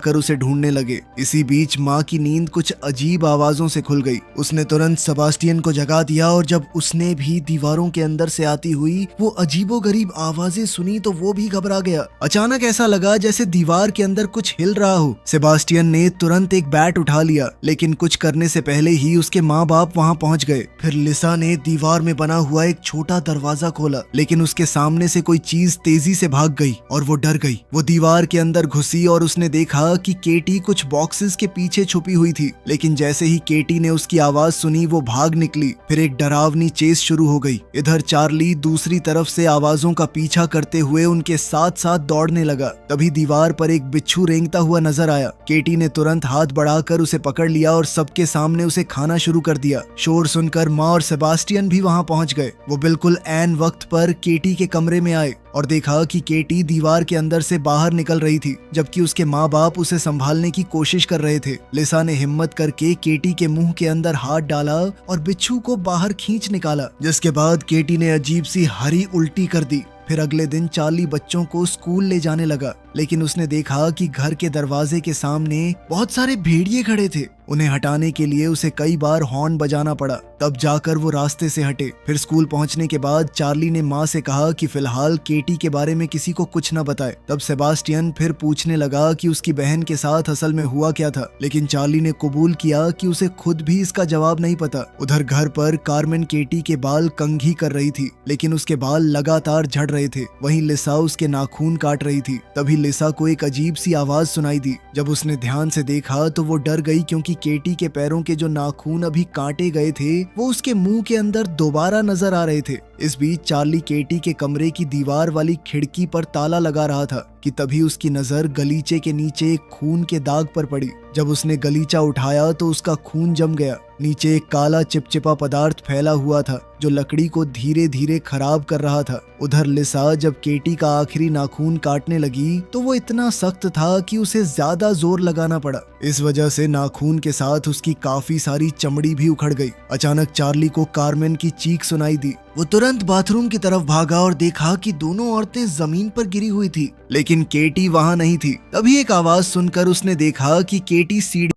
कर उसे ढूंढने लगे। इसी बीच माँ की नींद कुछ अजीब आवाजों से खुल गई। उसने तुरंत सेबास्टियन को जगा दिया और जब उसने भी दीवारों के अंदर से आती हुई वो अजीबोगरीब आवाजें सुनी तो वो भी घबरा गया। अचानक ऐसा लगा जैसे दीवार के अंदर कुछ हिल रहा हो। सेबास्टियन ने तुरंत एक बैट उठा लिया, लेकिन कुछ करने से पहले ही उसके माँ बाप वहाँ पहुँच गए। फिर लिसा ने दीवार में बना हुआ एक छोटा दरवाजा खोला, लेकिन उसके सामने से कोई चीज तेजी से भाग गई और वो डर गई। वो दीवार के अंदर घुसी और उसने देखा कि केटी कुछ बॉक्सेस के पीछे छुपी हुई थी, लेकिन जैसे ही केटी ने उसकी आवाज सुनी वो भाग निकली। फिर एक डरावनी चेस शुरू हो गई। इधर चार्ली दूसरी तरफ से आवाजों का पीछा करते हुए उनके साथ साथ दौड़ने लगा। तभी दीवार पर एक बिच्छू रेंगता हुआ नजर आया। केटी ने तुरंत हाथ बढ़ाकर उसे पकड़ लिया और सबके सामने उसे खाना शुरू कर दिया। शोर सुनकर माँ और सेबास्टियन भी वहाँ पहुँच गए। वो बिल्कुल ऐन वक्त पर केटी के कमरे में आए और देखा कि केटी दीवार के अंदर से बाहर निकल रही थी, जबकि उसके माँ बाप उसे संभालने की कोशिश कर रहे थे। लिसा ने हिम्मत करके केटी के मुंह के अंदर हाथ डाला और बिच्छू को बाहर खींच निकाला, जिसके बाद केटी ने अजीब सी हरी उल्टी कर दी। फिर अगले दिन चार्ली बच्चों को स्कूल ले जाने लगा, लेकिन उसने देखा कि घर के दरवाजे के सामने बहुत सारे भेड़िए खड़े थे। उन्हें हटाने के लिए उसे कई बार हॉर्न बजाना पड़ा, तब जाकर वो रास्ते से हटे। फिर स्कूल पहुंचने के बाद चार्ली ने माँ से कहा कि फिलहाल केटी के बारे में किसी को कुछ न बताए। तब सेबास्टियन फिर पूछने लगा कि उसकी बहन के साथ असल में हुआ क्या था, लेकिन चार्ली ने कबूल किया कि उसे खुद भी इसका जवाब नहीं पता। उधर घर पर कार्मेन केटी के बाल कंघी कर रही थी, लेकिन उसके बाल लगातार झड़ रहे थे। वहीं लिसा उसके नाखून काट रही थी। तभी लिसा को एक अजीब सी आवाज सुनाई दी। जब उसने ध्यान से देखा तो वो डर गई, क्योंकि केटी के पैरों के जो नाखून अभी काटे गए थे वो उसके मुंह के अंदर दोबारा नजर आ रहे थे। इस बीच चार्ली केटी के कमरे की दीवार वाली खिड़की पर ताला लगा रहा था कि तभी उसकी नजर गलीचे के नीचे एक खून के दाग पर पड़ी। जब उसने गलीचा उठाया तो उसका खून जम गया। नीचे एक काला चिपचिपा पदार्थ फैला हुआ था जो लकड़ी को धीरे धीरे खराब कर रहा था। उधर लिसा जब केटी का आखिरी नाखून काटने लगी तो वो इतना सख्त था कि उसे ज्यादा जोर लगाना पड़ा। इस वजह से नाखून के साथ उसकी काफी सारी चमड़ी भी उखड़ गई। अचानक चार्ली को कार्मेन की चीख सुनाई दी। वो तुरंत बाथरूम की तरफ भागा और देखा कि दोनों औरतें जमीन पर गिरी हुई थी, लेकिन केटी वहां नहीं थी। तभी एक आवाज सुनकर उसने देखा कि केटी सीढ़ी